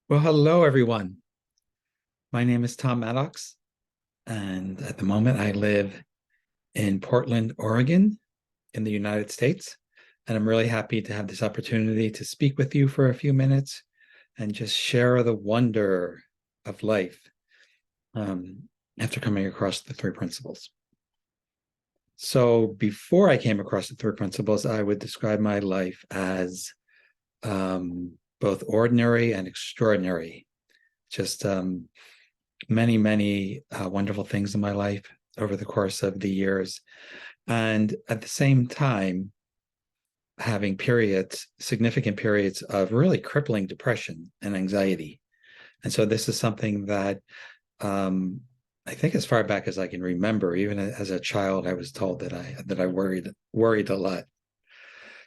Well, hello, everyone. My name is Tom Mattox, and at the moment I live in Portland, Oregon, in the United States. And I'm really happy to have this opportunity to speak with you for a few minutes and just share the wonder of life after coming across the three principles. So before I came across the three principles, I would describe my life as both ordinary and extraordinary. Just many wonderful things in my life over the course of the years. And at the same time, having significant periods of really crippling depression and anxiety. And so this is something that I think as far back as I can remember, even as a child, I was told that I worried a lot.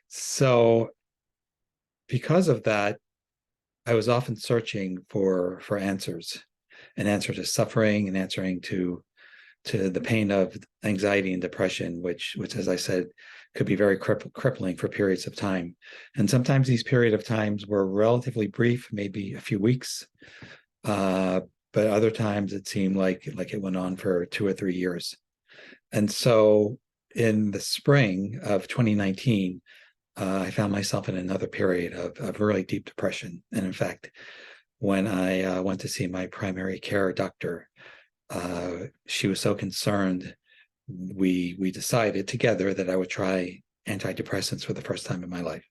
So because of that, I was often searching for answers, an answer to suffering, and answering to the pain of anxiety and depression, which as I said, could be very crippling for periods of time. And sometimes these period of times were relatively brief, maybe a few weeks, but other times it seemed like it went on for 2 or 3 years. And so in the spring of 2019, I found myself in another period of really deep depression. And in fact, when I went to see my primary care doctor, she was so concerned, we decided together that I would try antidepressants for the first time in my life.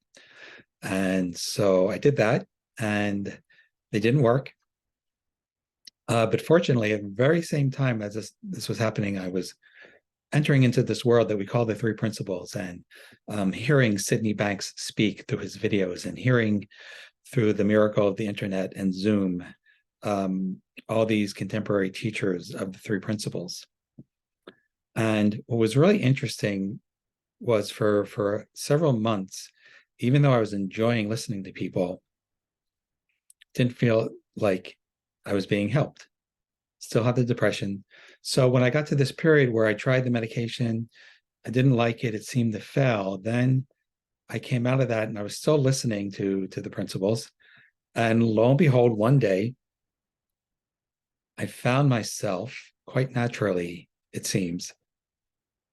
And so I did that, and they didn't work. But fortunately, at the very same time as this was happening, I was entering into this world that we call the three principles, and hearing Sydney Banks speak through his videos, and hearing through the miracle of the internet and Zoom, all these contemporary teachers of the three principles. And what was really interesting was for several months, even though I was enjoying listening to people, didn't feel like I was being helped. Still had the depression. So when I got to this period where I tried the medication, I didn't like it. It seemed to fail. Then I came out of that, and I was still listening to the principles. And lo and behold, one day I found myself quite naturally, it seems,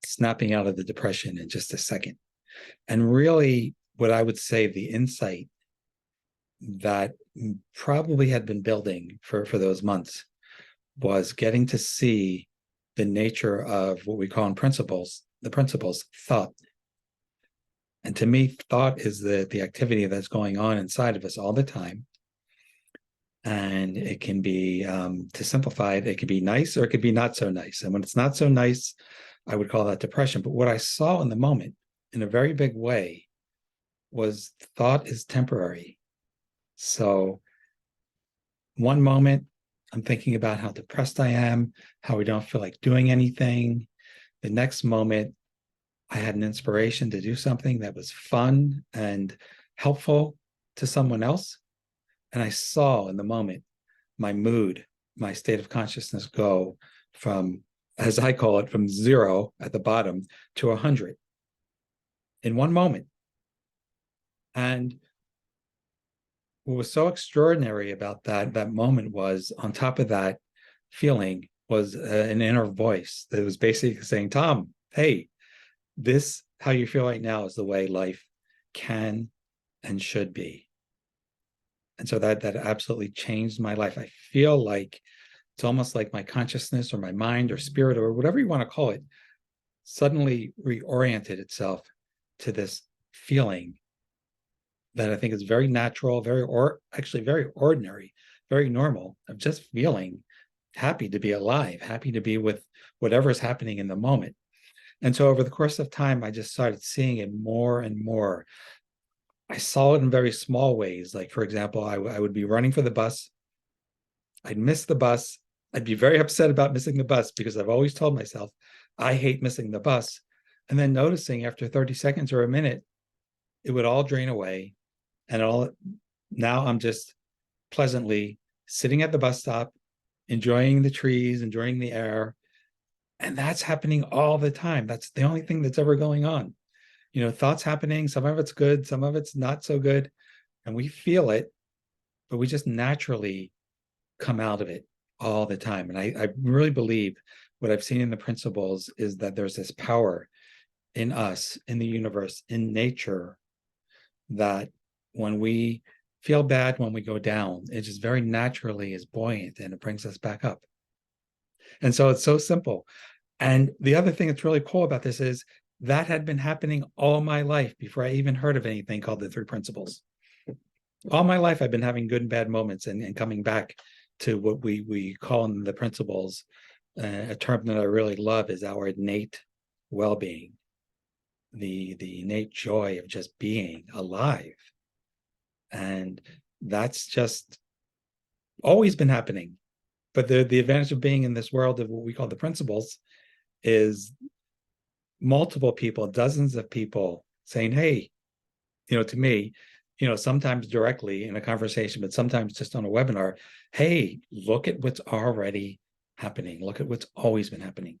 snapping out of the depression in just a second. And really, what I would say the insight that probably had been building for those months was getting to see the nature of what we call in the principles, thought. And to me, thought is the activity that's going on inside of us all the time. And it can be, to simplify it, it can be nice or it could be not so nice. And when it's not so nice, I would call that depression. But what I saw in the moment, in a very big way, was thought is temporary. So one moment, I'm thinking about how depressed I am, how I don't feel like doing anything. The next moment, I had an inspiration to do something that was fun and helpful to someone else. And I saw in the moment my mood, my state of consciousness go from, as I call it, from 0 at the bottom to 100 in one moment. And what was so extraordinary about that moment was, on top of that feeling, was an inner voice that was basically saying, Tom, hey, this, how you feel right now, is the way life can and should be. And so that absolutely changed my life. I feel like it's almost like my consciousness or my mind or spirit or whatever you want to call it suddenly reoriented itself to this feeling that I think is very natural, actually very ordinary, very normal, of just feeling happy to be alive, happy to be with whatever is happening in the moment. And so over the course of time, I just started seeing it more and more. I saw it in very small ways. Like, for example, I would be running for the bus. I'd miss the bus. I'd be very upset about missing the bus because I've always told myself, I hate missing the bus. And then noticing after 30 seconds or a minute, it would all drain away. And now I'm just pleasantly sitting at the bus stop, enjoying the trees, enjoying the air. And that's happening all the time. That's the only thing that's ever going on. Thoughts happening. Some of it's good, some of it's not so good. And we feel it. but we just naturally come out of it all the time. And I really believe what I've seen in the principles is that there's this power in us, in the universe, in nature, that when we feel bad, when we go down, it just very naturally is buoyant and it brings us back up. And so it's so simple. And the other thing that's really cool about this is that had been happening all my life before I even heard of anything called the three principles. All my life, I've been having good and bad moments and coming back to what we call in the principles. A term that I really love is our innate well-being, the innate joy of just being alive. And that's just always been happening. But the advantage of being in this world of what we call the principles is multiple people, dozens of people saying, hey, to me, sometimes directly in a conversation, but sometimes just on a webinar, hey, look at what's already happening. Look at what's always been happening.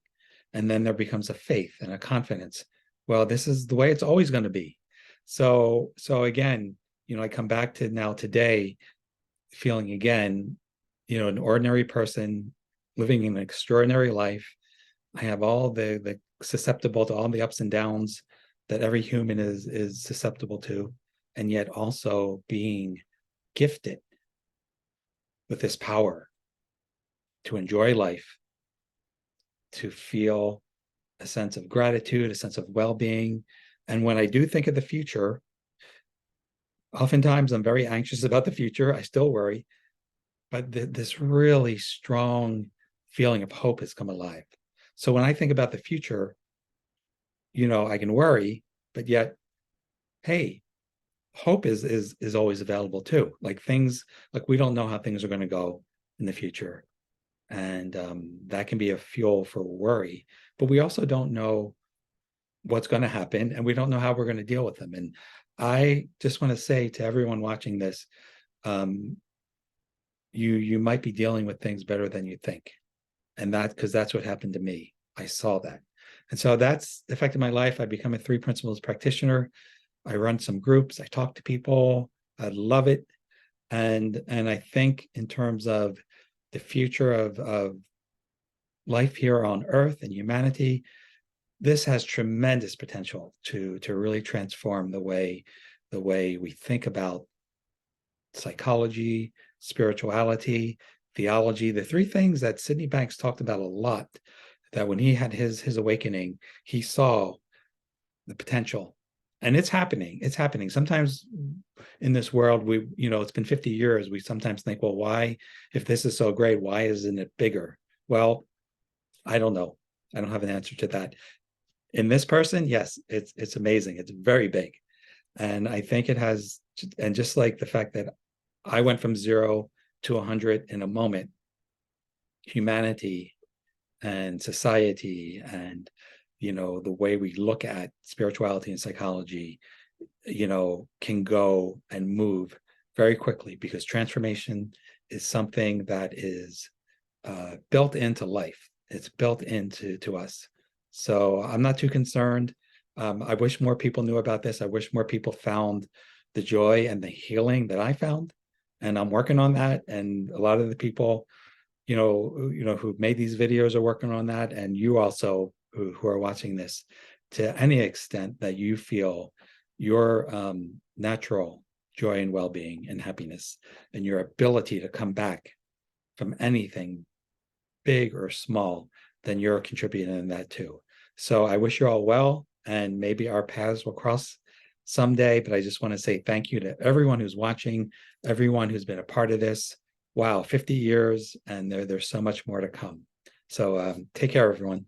And then there becomes a faith and a confidence. Well, this is the way it's always going to be. So again, I come back to now today feeling again, an ordinary person living an extraordinary life. I have all the susceptible to all the ups and downs that every human is susceptible to, and yet also being gifted with this power to enjoy life, to feel a sense of gratitude, a sense of well-being. And when I do think of the future, oftentimes I'm very anxious about the future. I still worry, but this really strong feeling of hope has come alive. So when I think about the future, I can worry, but yet, hey, hope is always available too. Like we don't know how things are going to go in the future. And that can be a fuel for worry, but we also don't know what's going to happen, and we don't know how we're going to deal with them. And I just want to say to everyone watching this, you might be dealing with things better than you think. And because that's what happened to me. I saw that. And so that's affected my life. I become a three principles practitioner. I run some groups. I talk to people. I love it. And I think in terms of the future of life here on Earth and humanity, this has tremendous potential to really transform the way we think about psychology, spirituality, theology, the three things that Sydney Banks talked about a lot, that when he had his awakening, he saw the potential. And it's happening. It's happening. Sometimes in this world, it's been 50 years. We sometimes think, well, why, if this is so great, why isn't it bigger? Well, I don't know. I don't have an answer to that. In this person, yes, it's amazing. It's very big. And I think it has, and just like the fact that I went from 0 to 100 in a moment, humanity and society and the way we look at spirituality and psychology can go and move very quickly, because transformation is something that is built into life. It's built into us. So I'm not too concerned. I wish more people knew about this. I wish more people found the joy and the healing that I found, and I'm working on that. And a lot of the people who've made these videos are working on that. And you also who are watching this, to any extent that you feel your natural joy and well-being and happiness and your ability to come back from anything big or small, then you're contributing in that too. So I wish you all well, and maybe our paths will cross someday. But I just want to say thank you to everyone who's watching, everyone who's been a part of this. Wow, 50 years, and there's so much more to come. So take care, everyone.